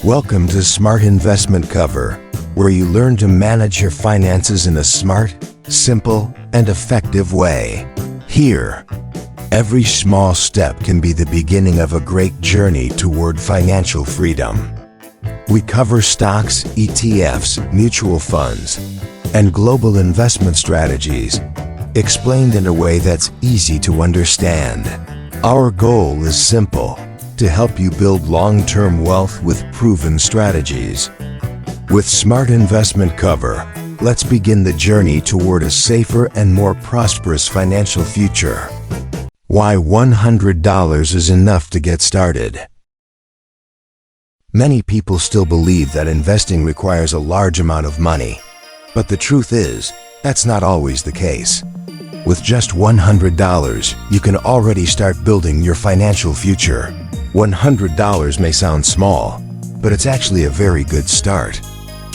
Welcome to Smart Investment Cover, where you learn to manage your finances in a smart, simple, and effective way. Here, every small step can be the beginning of a great journey toward financial freedom. We cover stocks, ETFs, mutual funds, and global investment strategies, explained in a way that's easy to understand. Our goal is simple: to help you build long-term wealth with proven strategies. With Smart Investment Cover, let's begin the journey toward a safer and more prosperous financial future. Why $100 is enough to get started. Many people still believe that investing requires a large amount of money, but the truth is, that's not always the case. With just $100, you can already start building your financial future. $100 may sound small, but it's actually a very good start.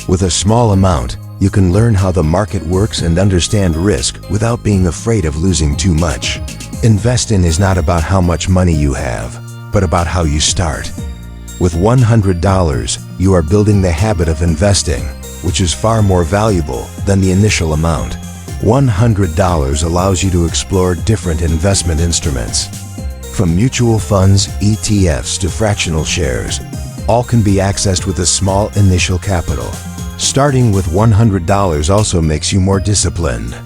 With a small amount, you can learn how the market works and understand risk without being afraid of losing too much. Investing is not about how much money you have, but about how you start. With $100, you are building the habit of investing, which is far more valuable than the initial amount. $100 allows you to explore different investment instruments. From mutual funds, ETFs to fractional shares, all can be accessed with a small initial capital. Starting with $100 also makes you more disciplined.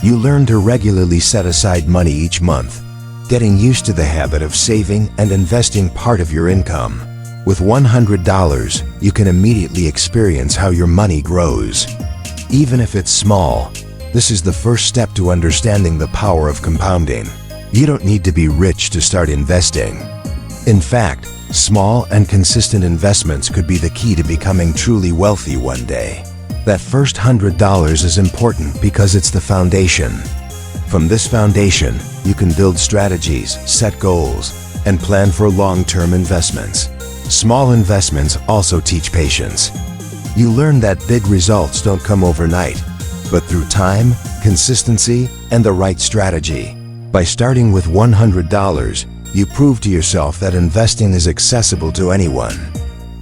You learn to regularly set aside money each month, getting used to the habit of saving and investing part of your income. With $100, you can immediately experience how your money grows. Even if it's small, this is the first step to understanding the power of compounding. You don't need to be rich to start investing. In fact, small and consistent investments could be the key to becoming truly wealthy one day. That first $100 is important because it's the foundation. From this foundation, you can build strategies, set goals, and plan for long-term investments. Small investments also teach patience. You learn that big results don't come overnight, but through time, consistency, and the right strategy. By starting with $100, you prove to yourself that investing is accessible to anyone.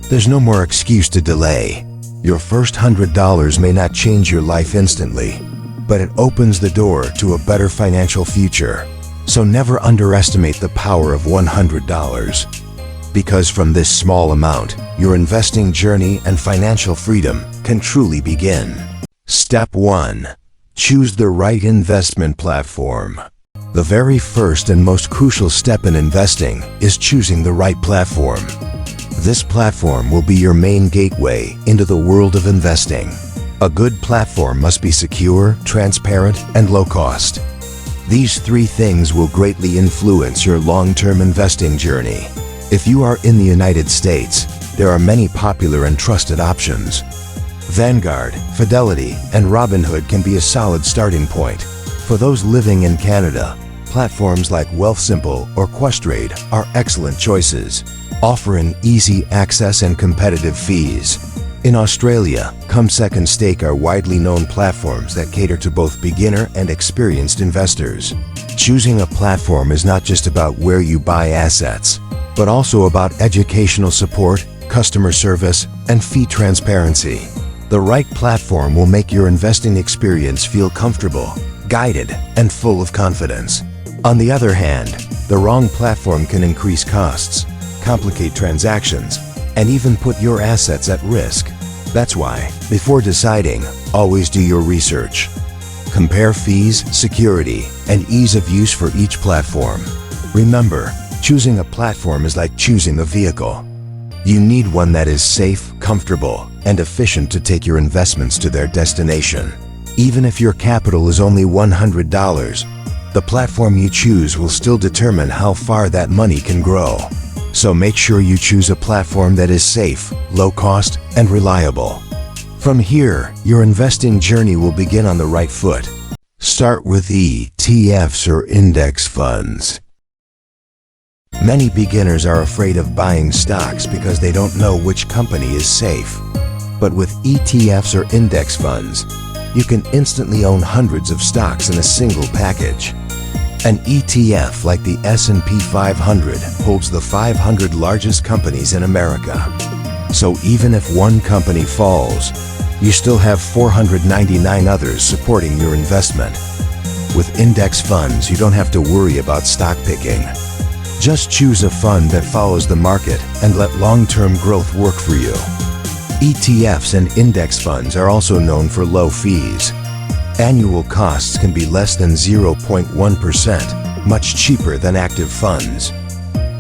There's no more excuse to delay. Your first $100 may not change your life instantly, but it opens the door to a better financial future. So never underestimate the power of $100. Because from this small amount, your investing journey and financial freedom can truly begin. Step 1. Choose the right investment platform. The very first and most crucial step in investing is choosing the right platform. This platform will be your main gateway into the world of investing. A good platform must be secure, transparent, and low cost. These three things will greatly influence your long-term investing journey. If you are in the United States, there are many popular and trusted options. Vanguard, Fidelity, and Robinhood can be a solid starting point. For those living in Canada, platforms like Wealthsimple or Questrade are excellent choices, offering easy access and competitive fees. In Australia, Comsec and Stake are widely known platforms that cater to both beginner and experienced investors. Choosing a platform is not just about where you buy assets, but also about educational support, customer service, and fee transparency. The right platform will make your investing experience feel comfortable, guided, and full of confidence. On the other hand, the wrong platform can increase costs, complicate transactions, and even put your assets at risk. That's why, before deciding, always do your research. Compare fees, security, and ease of use for each platform. Remember, choosing a platform is like choosing a vehicle. You need one that is safe, comfortable, and efficient to take your investments to their destination. Even if your capital is only $100, the platform you choose will still determine how far that money can grow. So make sure you choose a platform that is safe, low cost, and reliable. From here, your investing journey will begin on the right foot. Start with ETFs or index funds. Many beginners are afraid of buying stocks because they don't know which company is safe. But with ETFs or index funds, you can instantly own hundreds of stocks in a single package. An ETF like the S&P 500 holds the 500 largest companies in America. So even if one company falls, you still have 499 others supporting your investment. With index funds, you don't have to worry about stock picking. Just choose a fund that follows the market and let long-term growth work for you. ETFs and index funds are also known for low fees. Annual costs can be less than 0.1%, much cheaper than active funds.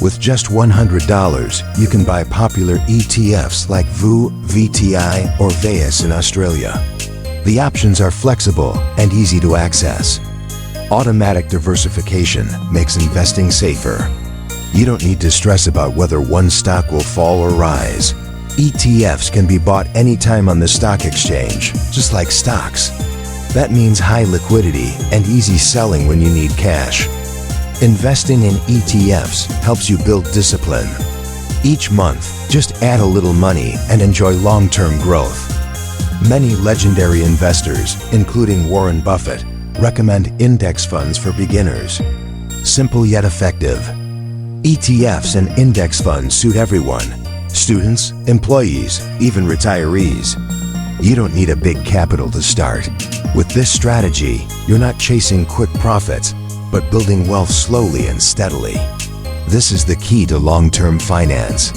With just $100, you can buy popular ETFs like VU, VTI, or VAS in Australia. The options are flexible and easy to access. Automatic diversification makes investing safer. You don't need to stress about whether one stock will fall or rise. ETFs can be bought anytime on the stock exchange, just like stocks. That means high liquidity and easy selling when you need cash. Investing in ETFs helps you build discipline. Each month, just add a little money and enjoy long-term growth. Many legendary investors, including Warren Buffett, recommend index funds for beginners. Simple yet effective. ETFs and index funds suit everyone: students, employees, even retirees. You don't need a big capital to start. With this strategy, you're not chasing quick profits, but building wealth slowly and steadily. This is the key to long-term finance.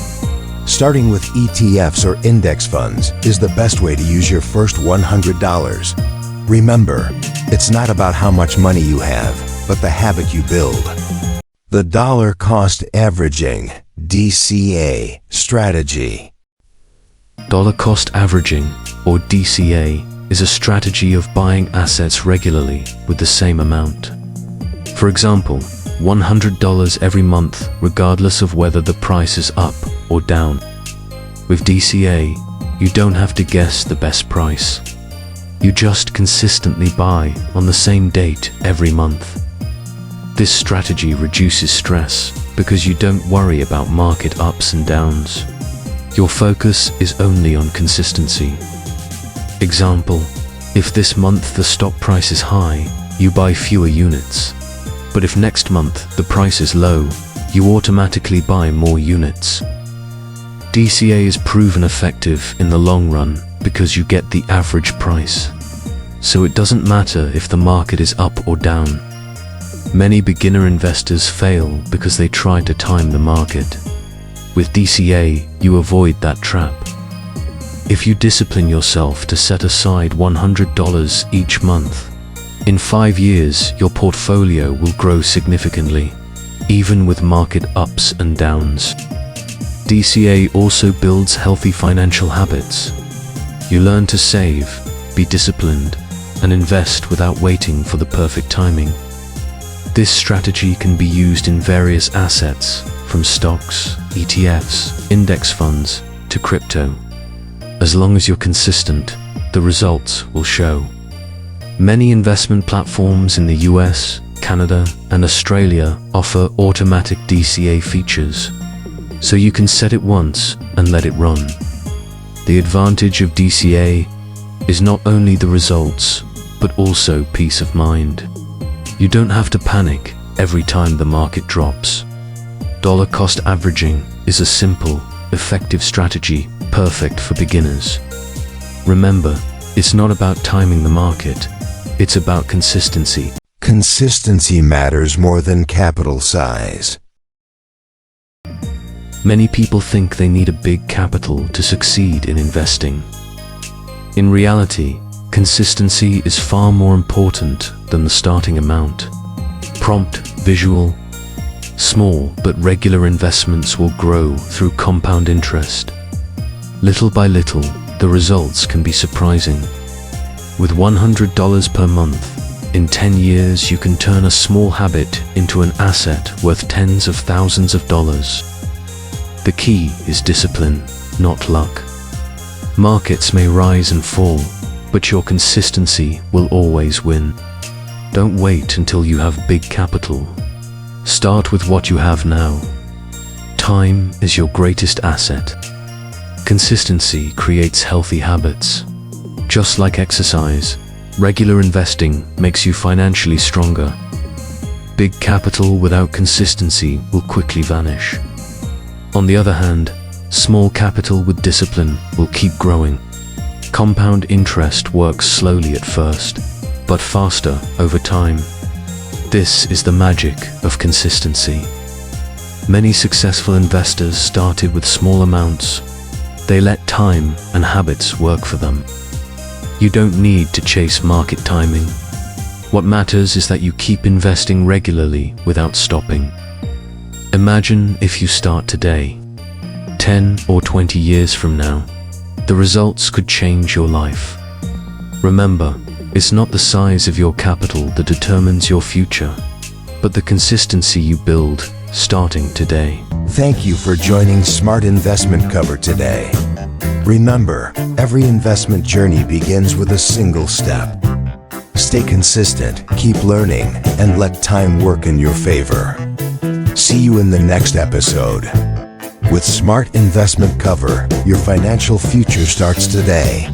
Starting with ETFs or index funds is the best way to use your first $100. Remember, it's not about how much money you have, but the habit you build. The dollar cost averaging (DCA) strategy. Dollar cost averaging, or DCA, is a strategy of buying assets regularly with the same amount. For example, $100 every month, regardless of whether the price is up or down. With DCA, you don't have to guess the best price. You just consistently buy on the same date every month. This strategy reduces stress because you don't worry about market ups and downs. Your focus is only on consistency. Example, if this month the stock price is high, you buy fewer units. But if next month the price is low, you automatically buy more units. DCA is proven effective in the long run because you get the average price. So it doesn't matter if the market is up or down. Many beginner investors fail because they try to time the market. With DCA, you avoid that trap. If you discipline yourself to set aside $100 each month, in 5 years your portfolio will grow significantly, even with market ups and downs. DCA also builds healthy financial habits. You learn to save, be disciplined, and invest without waiting for the perfect timing. This strategy can be used in various assets, from stocks, ETFs, index funds, to crypto. As long as you're consistent, the results will show. Many investment platforms in the US, Canada, and Australia offer automatic DCA features, so you can set it once and let it run. The advantage of DCA is not only the results, but also peace of mind. You don't have to panic every time the market drops. Dollar cost averaging is a simple, effective strategy perfect for beginners. Remember, it's not about timing the market, it's about consistency. Consistency matters more than capital size. Many people think they need a big capital to succeed in investing. In reality, consistency is far more important than the starting amount. Prompt, visual, small but regular investments will grow through compound interest. Little by little, the results can be surprising. With $100 per month, in 10 years you can turn a small habit into an asset worth tens of thousands of dollars. The key is discipline, not luck. Markets may rise and fall, but your consistency will always win. Don't wait until you have big capital. Start with what you have now. Time is your greatest asset. Consistency creates healthy habits. Just like exercise, regular investing makes you financially stronger. Big capital without consistency will quickly vanish. On the other hand, Small capital with discipline will keep growing. Compound interest works slowly at first, but faster over time. This is the magic of consistency. Many successful investors started with small amounts. They let time and habits work for them. You don't need to chase market timing. What matters is that you keep investing regularly without stopping. Imagine if you start today. 10 or 20 years from now, the results could change your life. Remember, it's not the size of your capital that determines your future, but the consistency you build starting today. Thank you for joining Smart Investment Cover today. Remember, every investment journey begins with a single step. Stay consistent, keep learning, and let time work in your favor. See you in the next episode. With Smart Investment Cover, your financial future starts today.